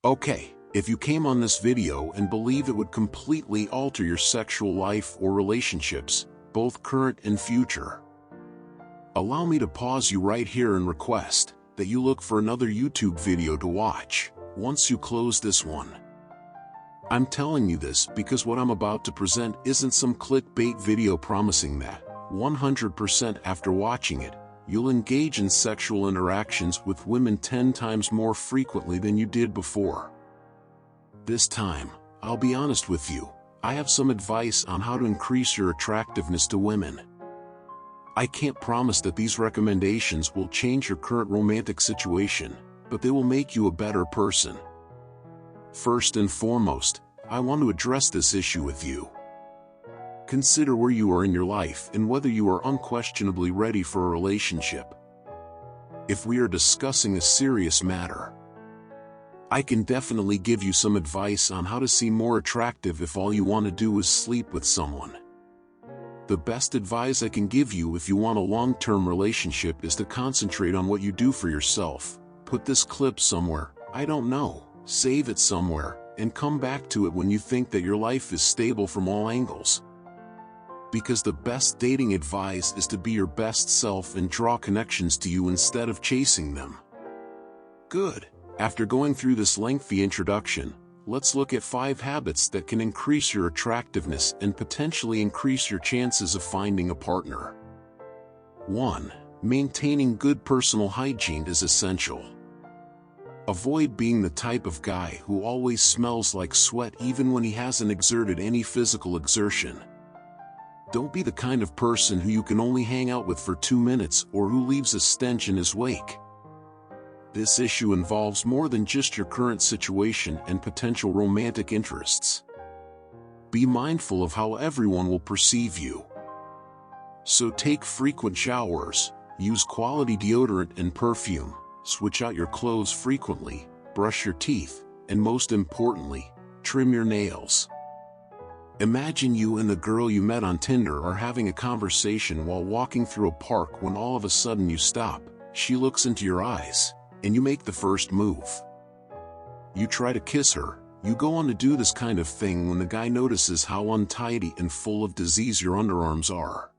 Okay, if you came on this video and believe it would completely alter your sexual life or relationships, both current and future, allow me to pause you right here and request that you look for another YouTube video to watch once you close this one. I'm telling you this because what I'm about to present isn't some clickbait video promising that 100% after watching it, you'll engage in sexual interactions with women 10 times more frequently than you did before. This time, I'll be honest with you, I have some advice on how to increase your attractiveness to women. I can't promise that these recommendations will change your current romantic situation, but they will make you a better person. First and foremost, I want to address this issue with you. Consider where you are in your life and whether you are unquestionably ready for a relationship. If we are discussing a serious matter, I can definitely give you some advice on how to seem more attractive if all you want to do is sleep with someone. The best advice I can give you if you want a long-term relationship is to concentrate on what you do for yourself. Put this clip somewhere, I don't know, save it somewhere, and come back to it when you think that your life is stable from all angles. Because the best dating advice is to be your best self and draw connections to you instead of chasing them. Good. After going through this lengthy introduction, let's look at 5 habits that can increase your attractiveness and potentially increase your chances of finding a partner. 1. Maintaining good personal hygiene is essential. Avoid being the type of guy who always smells like sweat even when he hasn't exerted any physical exertion. Don't be the kind of person who you can only hang out with for 2 minutes or who leaves a stench in his wake. This issue involves more than just your current situation and potential romantic interests. Be mindful of how everyone will perceive you. So take frequent showers, use quality deodorant and perfume, switch out your clothes frequently, brush your teeth, and most importantly, trim your nails. Imagine you and the girl you met on Tinder are having a conversation while walking through a park when all of a sudden you stop, she looks into your eyes, and you make the first move. You try to kiss her, you go on to do this kind of thing when the guy notices how untidy and full of disease your underarms are.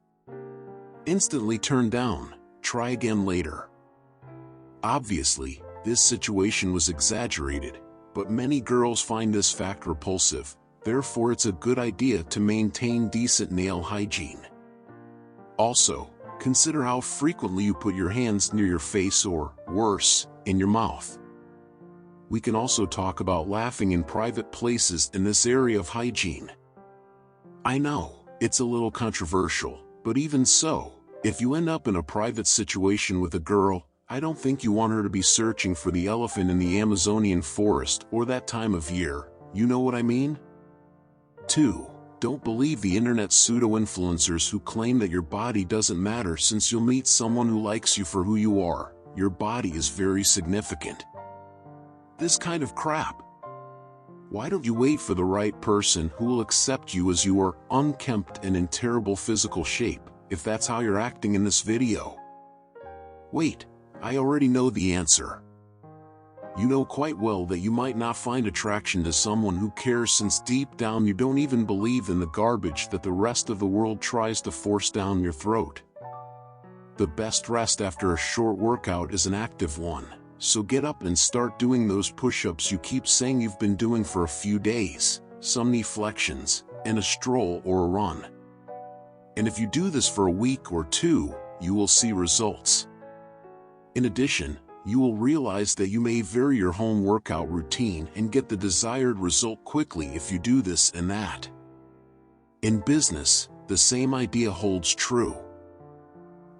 Instantly turn down, try again later. Obviously, this situation was exaggerated, but many girls find this fact repulsive, therefore it's a good idea to maintain decent nail hygiene. Also, consider how frequently you put your hands near your face or, worse, in your mouth. We can also talk about laughing in private places in this area of hygiene. I know, it's a little controversial, but even so, if you end up in a private situation with a girl, I don't think you want her to be searching for the elephant in the Amazonian forest or that time of year, you know what I mean? 2. Don't believe the internet pseudo-influencers who claim that your body doesn't matter since you'll meet someone who likes you for who you are. Your body is very significant. This kind of crap. Why don't you wait for the right person who will accept you as you are, unkempt and in terrible physical shape, if that's how you're acting in this video? Wait, I already know the answer. You know quite well that you might not find attraction to someone who cares since deep down you don't even believe in the garbage that the rest of the world tries to force down your throat. The best rest after a short workout is an active one, so get up and start doing those push-ups you keep saying you've been doing for a few days, some knee flexions, and a stroll or a run. And if you do this for a week or 2, you will see results. In addition, you will realize that you may vary your home workout routine and get the desired result quickly if you do this and that. In business, the same idea holds true.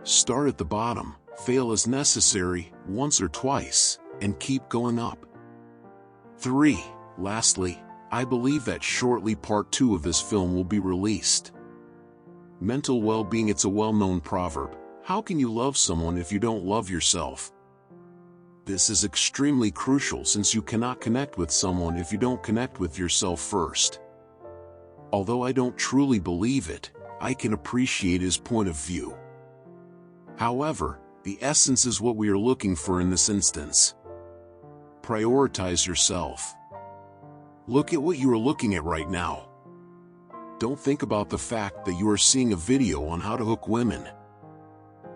Start at the bottom, fail as necessary, once or twice, and keep going up. 3. Lastly, I believe that shortly part 2 of this film will be released. Mental well-being. It's a well-known proverb. How can you love someone if you don't love yourself? This is extremely crucial since you cannot connect with someone if you don't connect with yourself first. Although I don't truly believe it, I can appreciate his point of view. However, the essence is what we are looking for in this instance. Prioritize yourself. Look at what you are looking at right now. Don't think about the fact that you are seeing a video on how to hook women.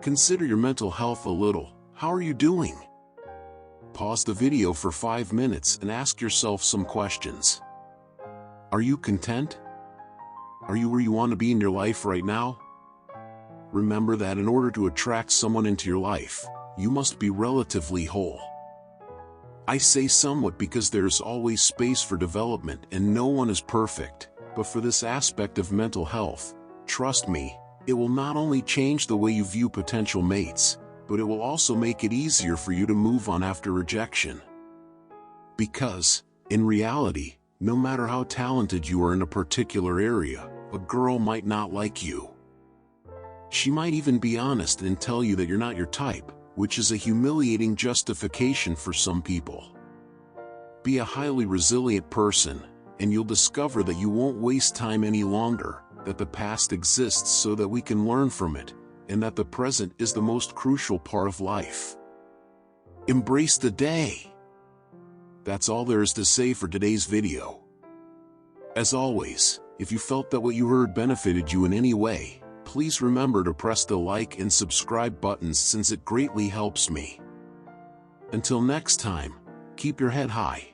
Consider your mental health a little. How are you doing? Pause the video for 5 minutes and ask yourself some questions. Are you content? Are you where you want to be in your life right now? Remember that in order to attract someone into your life, you must be relatively whole. I say somewhat because there's always space for development and no one is perfect, but for this aspect of mental health, trust me, it will not only change the way you view potential mates, but it will also make it easier for you to move on after rejection. Because, in reality, no matter how talented you are in a particular area, a girl might not like you. She might even be honest and tell you that you're not your type, which is a humiliating justification for some people. Be a highly resilient person, and you'll discover that you won't waste time any longer, that the past exists so that we can learn from it, and that the present is the most crucial part of life. Embrace the day. That's all there is to say for today's video. As always, if you felt that what you heard benefited you in any way, please remember to press the like and subscribe buttons since it greatly helps me. Until next time, keep your head high.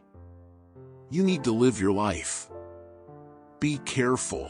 You need to live your life. Be careful.